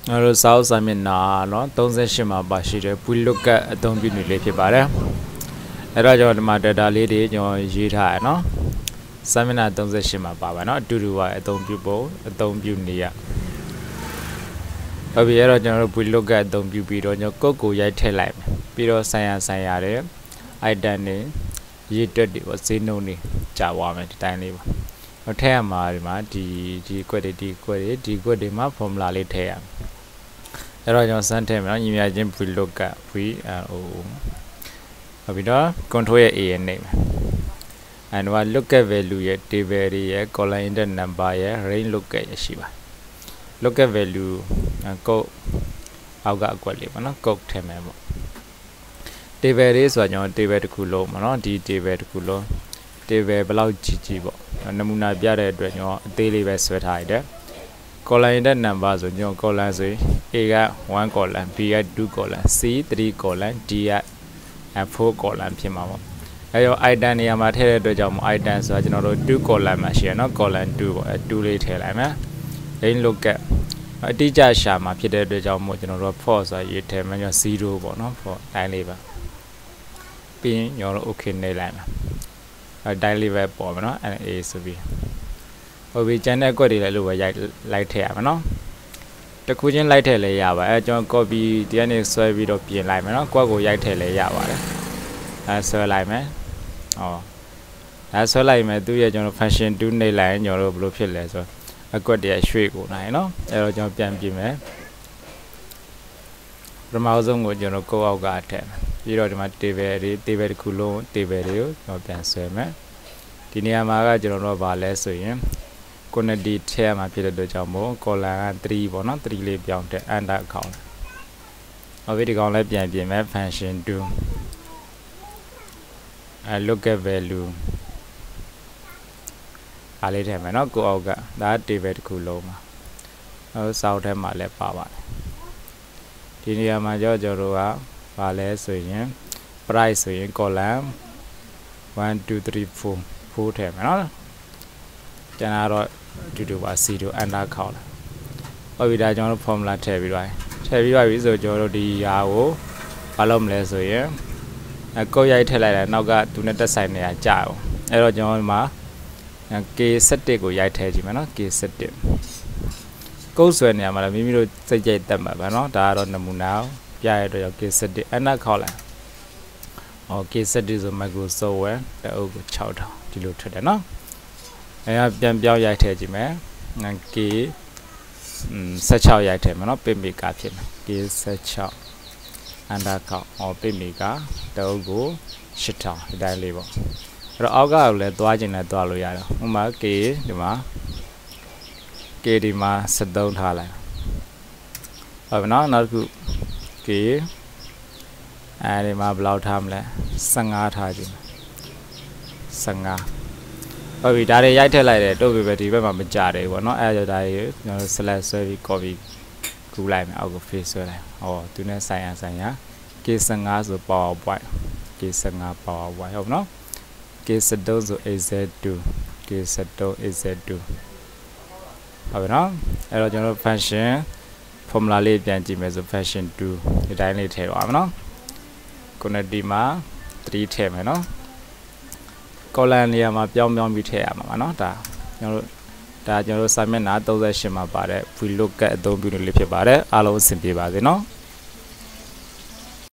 rồi sau sang miền nào nó tông sẽ xem mà bà sĩ để vlookup tông biểu này phía bà đấy rồi cho mà data lấy đi cho gì thay nó sang miền nào tông sẽ xem mà bà nó đủ vậy tông biểu bố tông biểu này ở bây giờ cho vlookup tông biểu rồi cho cô giải thay lại bây giờ sai đấy ai đàn này gì đó đi vào xin nô này trả qua mình tay này ở thế mà đi qua đi mà formula lấy thế rồi cho sang thêm nó như vậy trên vlookup ở bên đó control A này and what lookup value table colon the number range lookup gì vậy lookup value có ao gạo quản lý mà nó cột thêm mà table đấy rồi cho table của lô mà nó đi table của lô table bao chi bộ namuna biết đấy rồi cho table về số thay đấy colon the number rồi cho colon rồi A ga 1 colon B ga 2 colon C 3 colon D ga 4 colon ဖြစ်မှာပေါ့အဲရော item နေရာမှာထည့်တဲ့အတွက်ကြောင့် item ဆိုတာကျွန်တော်တို့2 colon မှာရှိရနော် colon 2ပေါ့2လေးထည့်လိုက်မယ် range lookup အတိအကျရှာမှာဖြစ်တဲ့အတွက်ကြောင့်မို့ကျွန်တော်တို့ for ဆိုတာရေးထည့်မယ်0ပေါ့နော် for တိုင်းလေးပါပြီးရင်ကျွန်တော်တို့ okay နေလိုက်မယ်အဲတိုင်းလေးပဲပေါ်မယ်နော် NA ဆိုပြီးဟိုပြီးကျန်တဲ့ကွက်တွေလည်းလို့ပဲရိုက်လိုက်ထည့်ရမယ်နော်တခုချင်းလိုက်ထည့်လဲရပါအဲကျွန်တော် copy ဒီကနေဆွဲပြီးတော့ပြင်လိုက်မယ်နော်ကွက်ကိုရိုက်ထည့်လဲရပါတယ်အဲဆွဲလိုက်မယ်အဲဆွဲလိုက်မယ်သူရဲ့ကျွန်တော် function 2နေလိုက်ရင်ကျွန်တော်တို့ဘယ်လိုဖြစ်လဲဆိုအကွက်တည်းရွှေ့ကိုနိုင်နော်အဲတော့ကျွန်တော်ပြန်ပြင်မယ်ပထမဆုံးကိုကျွန်တော်ကိုယ့်အောက်ကထည့်ပြီးတော့ဒီမှာ table တစ်ခုလုံး table တွေကိုကျွန်တော်ပြန်ဆွဲမယ်ဒီနေရာမှာကကျွန်တော်တို့ကဘာလဲဆိုရင်quantity ထည့်မှာဖြစ်တဲ့အတွက်ကြောင့်မို့ column က3ပေါ့နော်3လေးပြောင်းတဲ့ under account နောက်ပြီးဒီကောင်လည်းပြန်ပြင်မယ် function 2lookup value အားလေးထည့်မယ်နော်ကိုအောက်ကဒါ table တစ်ခုလုံးမှာစောက်ထဲမှာလည်းပါပါတယ်ဒီနေရာမှာကျွန်တော်တို့ကဘာလဲဆိုရင် price ဆိုရင် column 1 2 3 4ထည့်မယ်နော်ကျန်တာတော့တူပါ0 under account ဟုတ်ပြီဒါကျွန်တော်တို့ formula ထည့်ပြီးသွားပြီဆိုကျွန်တော်တို့ဒီဟာကိုဘာလုပ်မလဲဆိုရင်ကိုရိုက်ထည့်လိုက်တာနောက်ကသူနဲ့တက်ဆိုင်နေတာကြာအောင်အဲ့တော့ကျွန်တော်ဒီမှာ K7 ကိုရိုက်ထည့်ကြည့်မယ်နော် K7 ကုတ်ဆွဲနေရမှာလည်းမိမိတို့စိတ်ကြိုက်တက်မှာပါနော်ဒါကတော့နမူနာပြရတဲ့ K7 under account လာK7 ဆို micro software တအုပ်ကို6000ဒီလိုထွက်တယ်နော်အဲပြန်ပြောင်းရိုက်ထည့်ကြည့်မယ်K 16ရိုက်ထည့်မယ်နော်ပင်မီကာဖြစ်မယ် K 16 under accountပင်မီကာတအုပ်ကို8000ဒီတိုင်းလေးပေါ့အဲ့တော့အောက်ကလည်းသွားခြင်းနဲ့သွားလို့ရတယ်ဥပမာ K ဒီမှာ K ဒီမှာ73ထားလိုက်ဟုတ်ပြီနော်နောက်တစ်ခု K အဲဒီမှာဘယ်လောက်ထားမလဲ15ထားကြည့်15ဟုတ်ပြီဒါတွေရိုက်ထည့်လိုက်တယ်တို့ပဲဒီဘက်မှာမကြတယ်ပေါ့နော်အဲဒါဒါတွေကျွန်တော် select ဆွဲပြီး copy ကူးလိုက်မယ်အောက်ကို face ဆွဲလိုက်သူနဲ့ဆိုင်ရာ K15 ဆို PowerPoint K15 PowerPoint ဟုတ်နော် K17 ဆို AZ2 K17 AZ2 ဟုတ်ပြီနော်အဲ့တော့ကျွန်တော် function formula လေးပြန်ကြည့်မယ်ဆို function 2ဒီတိုင်းလေးထည့်တော့မှာနော် quantity မှာ3ထည့်မယ်နော်column နေရာမှာပြောင်းပြီးထည့်ရမှာပါเนาะဒါကျွန်တော်တို့စာမျက်နှာ38မှာပါတဲ့ vlookup အသုံးပြုနေလေးဖြစ်ပါတယ်အားလုံးအဆင်ပြေပါစေเนาะ